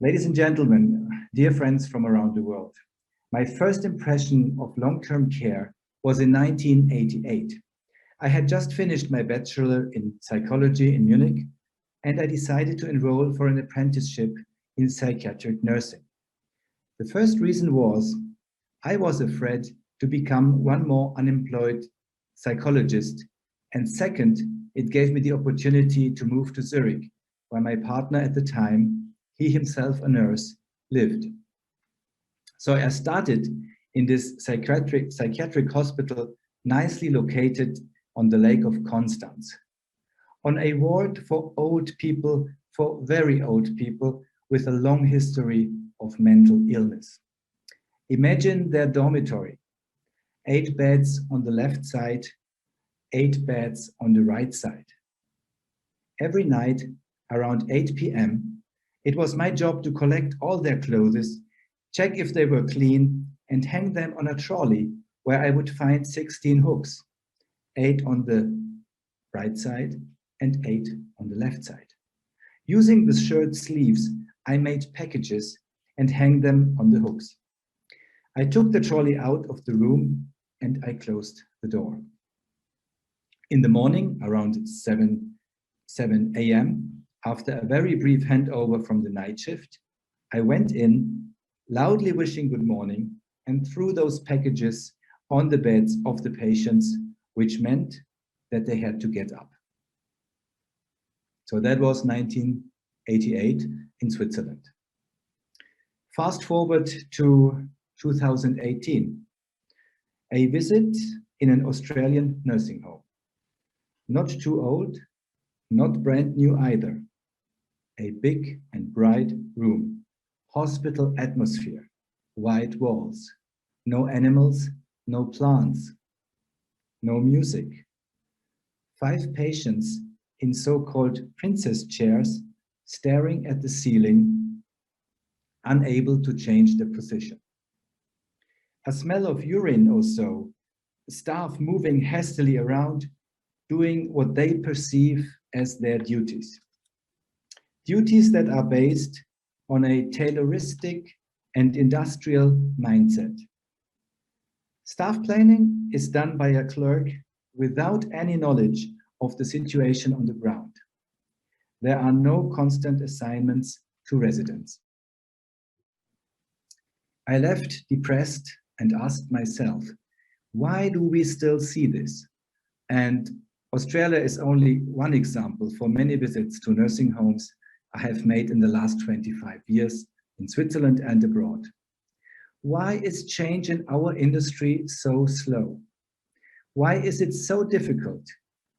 Ladies and gentlemen, dear friends from around the world, my first impression of long-term care was in 1988. I had just finished my bachelor in psychology in Munich, and I decided to enroll for an apprenticeship in psychiatric nursing. The first reason was I was afraid to become one more unemployed psychologist, and second, it gave me the opportunity to move to Zurich, where my partner at the time, he himself a nurse, lived. So I started in this psychiatric hospital nicely located on the Lake of Constance, on a ward for old people, for very old people with a long history of mental illness. Imagine their dormitory, 8 beds on the left side, 8 beds on the right side. Every night around 8 p.m., it was my job to collect all their clothes, check if they were clean, and hang them on a trolley where I would find 16 hooks, 8 on the right side and 8 on the left side. Using the shirt sleeves, I made packages and hang them on the hooks. I took the trolley out of the room and I closed the door. In the morning, around 7 a.m., after a very brief handover from the night shift, I went in, loudly wishing good morning, and threw those packages on the beds of the patients, which meant that they had to get up. So that was 1988 in Switzerland. Fast forward to 2018, a visit in an Australian nursing home. Not too old, not brand new either. A big and bright room, hospital atmosphere, white walls, no animals, no plants, no music. 5 patients in so-called princess chairs staring at the ceiling, unable to change their position. A smell of urine or so, staff moving hastily around, doing what they perceive as their duties. Duties that are based on a Tayloristic and industrial mindset. Staff planning is done by a clerk without any knowledge of the situation on the ground. There are no constant assignments to residents. I left depressed and asked myself, why do we still see this? And Australia is only one example for many visits to nursing homes I have made in the last 25 years in Switzerland and abroad. Why is change in our industry so slow? Why is it so difficult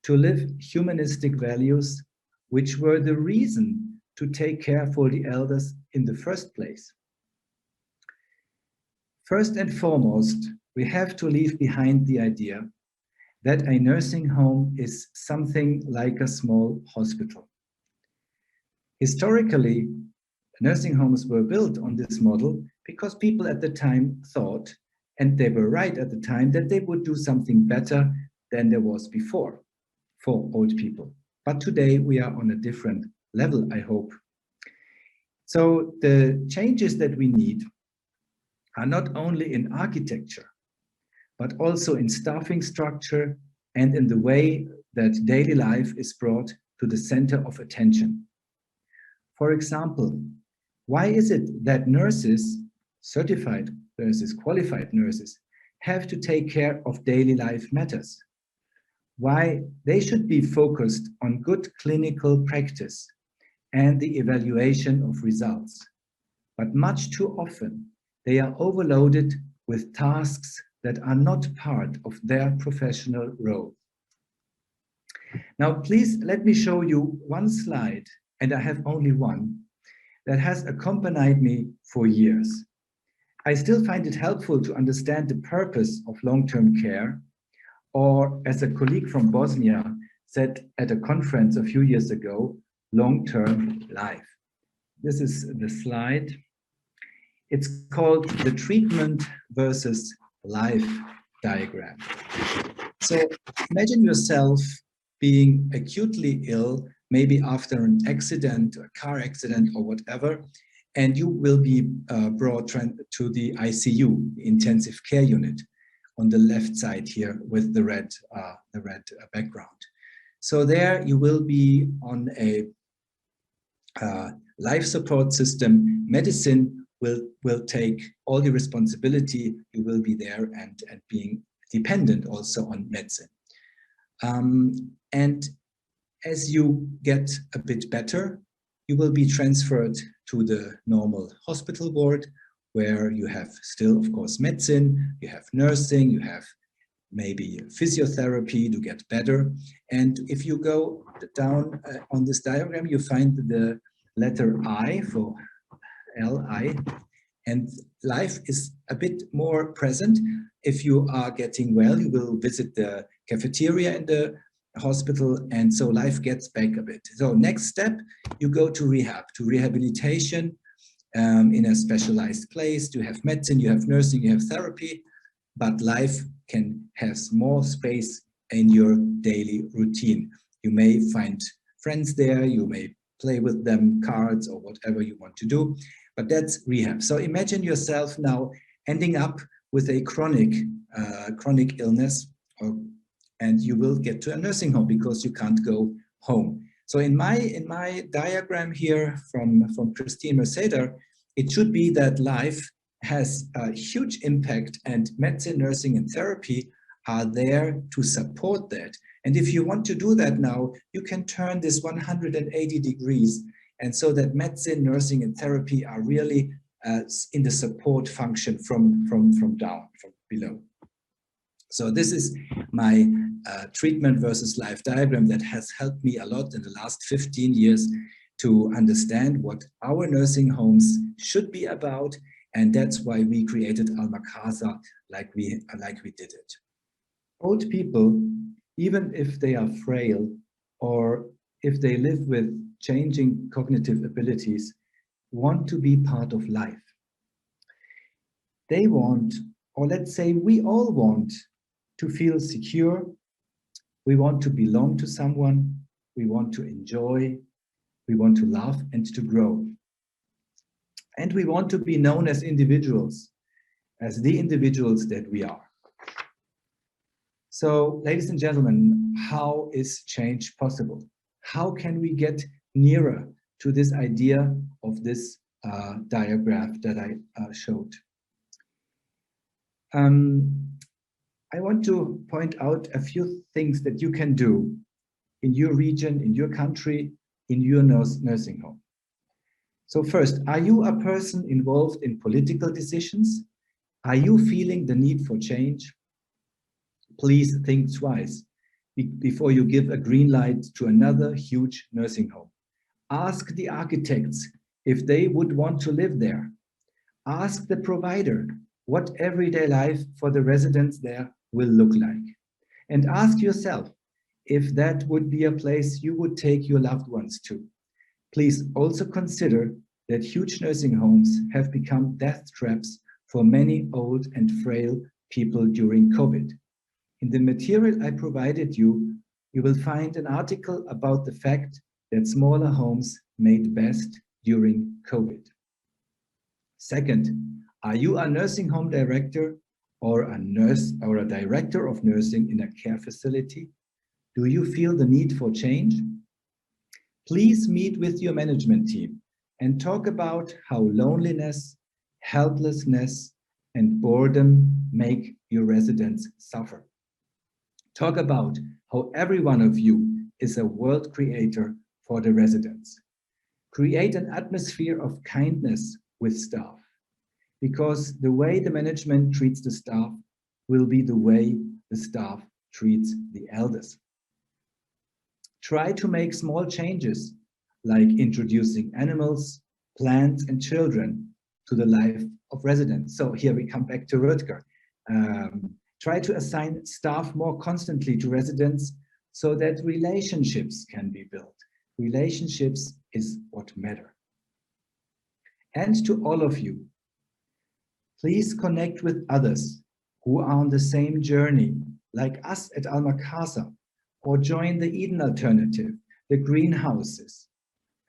to live humanistic values, which were the reason to take care for the elders in the first place? First and foremost, we have to leave behind the idea that a nursing home is something like a small hospital. Historically, nursing homes were built on this model because people at the time thought, and they were right at the time, that they would do something better than there was before for old people. But today we are on a different level, I hope. So the changes that we need are not only in architecture, but also in staffing structure and in the way that daily life is brought to the center of attention. For example, why is it that nurses, certified nurses, qualified nurses, have to take care of daily life matters? Why they should be focused on good clinical practice and the evaluation of results. But much too often, they are overloaded with tasks that are not part of their professional role. Now, please let me show you one slide, and I have only one, that has accompanied me for years. I still find it helpful to understand the purpose of long-term care, or as a colleague from Bosnia said at a conference a few years ago, long-term life. This is the slide. It's called the treatment versus life diagram. So imagine yourself being acutely ill, maybe after an accident, a car accident or whatever, and you will be brought to the ICU, intensive care unit, on the left side here with the red background. So there you will be on a life support system. Medicine will take all the responsibility. You will be there and being dependent also on medicine. And as you get a bit better, you will be transferred to the normal hospital ward, where you have still, of course, medicine, you have nursing, you have maybe physiotherapy to get better. And if you go down on this diagram, you find the letter I for LI, and life is a bit more present. If you are getting well, you will visit the cafeteria in the hospital, and so life gets back a bit. So next step, you go to rehab, to rehabilitation in a specialized place. You have medicine, you have nursing, you have therapy, but life can have more space in your daily routine. You may find friends there, you may play with them, cards or whatever you want to do, but that's rehab. So imagine yourself now ending up with a chronic illness, and you will get to a nursing home because you can't go home. So in my diagram here from Christine Mercader, it should be that life has a huge impact, and medicine, nursing, and therapy are there to support that. And if you want to do that now, you can turn this 180 degrees, and so that medicine, nursing, and therapy are really in the support function from down, from below. So this is my treatment versus life diagram that has helped me a lot in the last 15 years to understand what our nursing homes should be about. And that's why we created Alma Casa like we did it. Old people, even if they are frail or if they live with changing cognitive abilities, want to be part of life. They want, or let's say we all want, to feel secure. We want to belong to someone. We want to enjoy. We want to laugh and to grow. And we want to be known as individuals, as the individuals that we are. So, ladies and gentlemen, how is change possible? How can we get nearer to this idea of this diagram that I showed? I want to point out a few things that you can do in your region, in your country, in your nursing home. So first, are you a person involved in political decisions? Are you feeling the need for change? Please think twice before you give a green light to another huge nursing home. Ask the architects if they would want to live there. Ask the provider what everyday life for the residents there will look like. And ask yourself if that would be a place you would take your loved ones to. Please also consider that huge nursing homes have become death traps for many old and frail people during COVID. In the material I provided you, you will find an article about the fact that smaller homes made best during COVID. Second, are you a nursing home director or a nurse or a director of nursing in a care facility? Do you feel the need for change? Please meet with your management team and talk about how loneliness, helplessness, and boredom make your residents suffer. Talk about how every one of you is a world creator for the residents. Create an atmosphere of kindness with staff, because the way the management treats the staff will be the way the staff treats the elders. Try to make small changes, like introducing animals, plants, and children to the life of residents. So here we come back to Rutger. Try to assign staff more constantly to residents so that relationships can be built. Relationships is what matter. And to all of you, please connect with others who are on the same journey, like us at Alma Casa, or join the Eden Alternative, the greenhouses.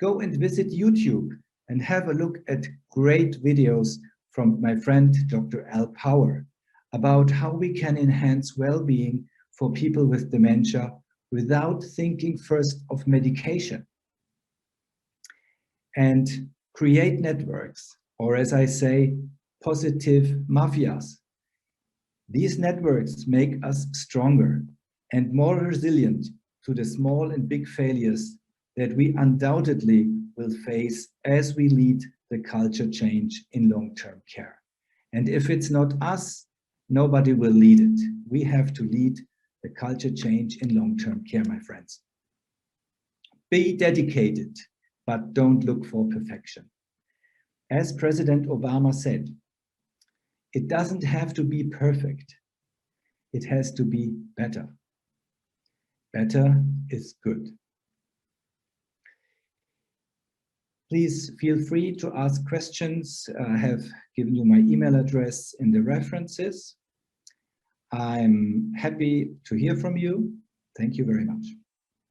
Go and visit YouTube and have a look at great videos from my friend Dr. Al Power about how we can enhance well-being for people with dementia without thinking first of medication. And create networks, or as I say, positive mafias. These networks make us stronger and more resilient to the small and big failures that we undoubtedly will face as we lead the culture change in long-term care. And if it's not us, nobody will lead it. We have to lead the culture change in long-term care, my friends. Be dedicated, but don't look for perfection. As President Obama said, it doesn't have to be perfect. It has to be better. Better is good. Please feel free to ask questions. I have given you my email address in the references. I'm happy to hear from you. Thank you very much.